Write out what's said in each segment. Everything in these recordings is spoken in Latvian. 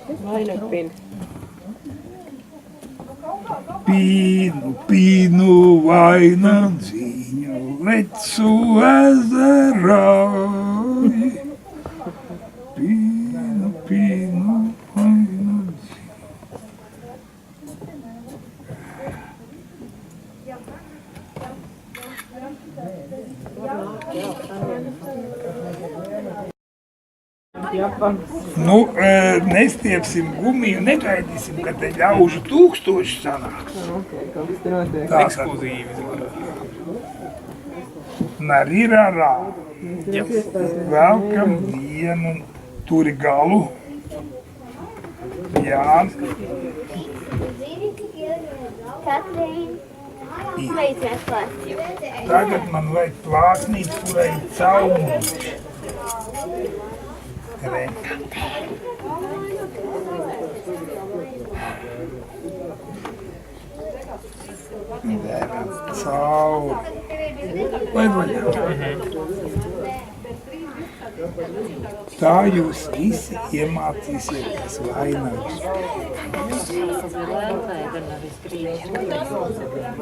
Vainagpīnu. Pīnu vainagdziņu lecu ezerā. Pīnu vainagdziņu. Nu, nestiepsim gumiju, negaidīsim, ka te ļaužu 1000 sanāks. Ekskluzīvi. Narirarā. Velkam vienu turi galu. Jā. Tagad man vajag plāksnīt, kurai caurums. Veram cauri. Lai vaļā. Tā jūs visi iemācīsieties vainagus.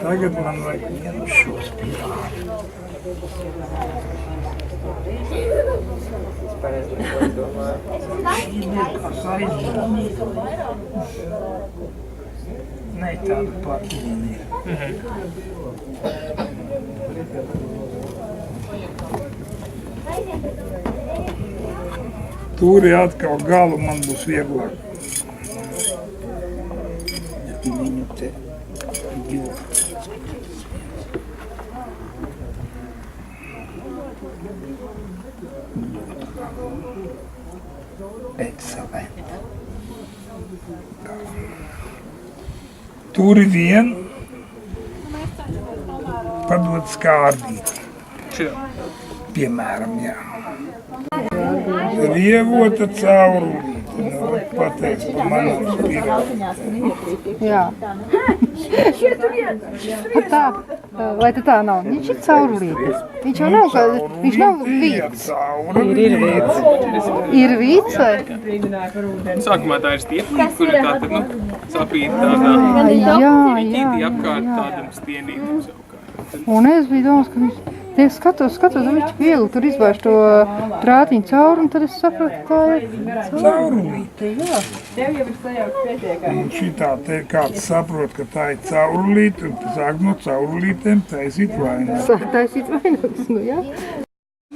Tagad man vajag vienu šos pīrānu. Nē, tāda plakīna ir. Turi atkal galu man būs vieglāk. Viņu te jūr. Excellent. Turi vien padod skārdīt. Piemēram, jā. Rievota caurulīte. Nu, pateic pa manam spirāli. Jā. Tā, vai tā nav? Viņš ir caurulīte. Viņš jau nav, viņš nav vīts. Ir vīts vai? Sākumā tā ir stiepnīca, kur ir tātad, sapīta tādā ķītī apkārt tādam stienītam savukārt. Un es biju domās, ka viņš, skatos, viņš viegli tur izvērš to prātiņu cauri, un tad es sapratu, ka tā ir caurulīte. Tev jau ir sajaukt pietiekami. Un šitā te kāds saprot, ka tā ir caurulīte, un sāk no caurulītēm taisīt vainagus. Sāk taisīt vainagus, nu jā.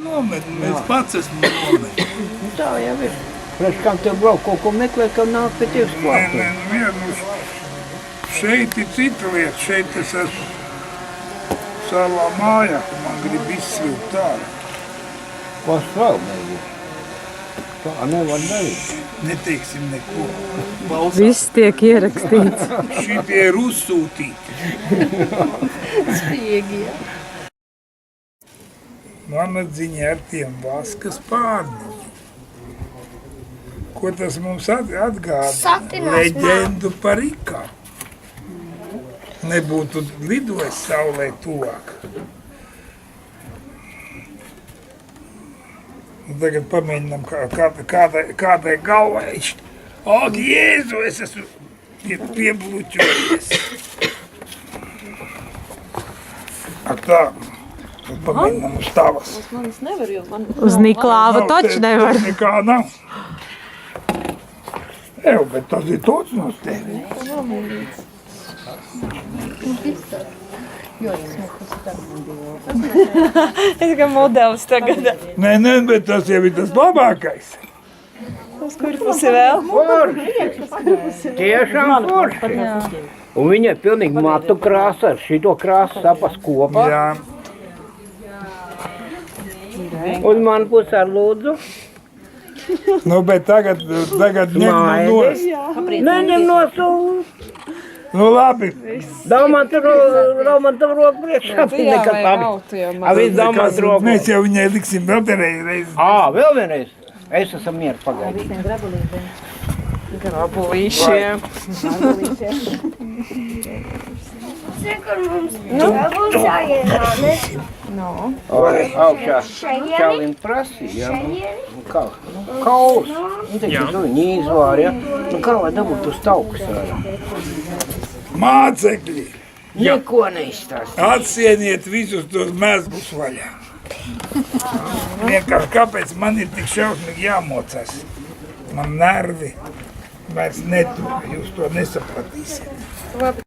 Nomet, mēs pats esmu nomet. Tā jau ir. Prēc kā tev brauc kaut ko meklēt, ka nāk pie tevis klāt. Nē, vienu šeit ir cita lieta, šeit es esmu savā mājā, ka man grib izsvilkt tādu. Kas vēl nebija? Tā nevar darīt. Neteiksim neko. Viss tiek ierakstīts. Šitie ir uzsūtīti. Spiegi, jā. Mana dziņa ar tiem vaskas pārniņiem. Ko tas mums atgāda? Leģendu par Ikaru. Nebūtu lidojis saulē tuvāk. Tagad pamēģinām kādai galvai. Ak, Jēzu, es esmu piebluķojies. Tā. Pamēģinām uz tavas. Manis nevar, jo man... Uz Niklāva taču nevar. Nekā nav. Ew, bet tas ir tots no tevi. Es kā modelis tagad. Nē, bet tas jau ir tas labākais. Uz kur pusi vēl? Tiešām forši. Un viņa ir pilnīgi matu krāsa ar šito krāsu sapas kopā. Jā. Un man pus ar lūdzu. Nu, bet tagad ņem no nost. Neņem no sūs. Nu, labi. Dauman tur roku priekšā. Nekas labi. Viss dauman roku. Mēs jau viņai liksim vēl te reizi. Vēl vienreiz. Es esmu mieru pagaidīt. Grabulīšiem. Augšā čalim prasīja. Kauls. Nu, teiksim, tu viņu izvāri, ja? Nu, kā lai dabūtu uz taukus ārā? Mācekļi, Neko neizstāst. atsieniet visus tos mezglus vaļā. Vienkārši kāpēc man ir tik šausmīgi jāmocas? Man nervi vairs netur, jūs to nesapratīsiet.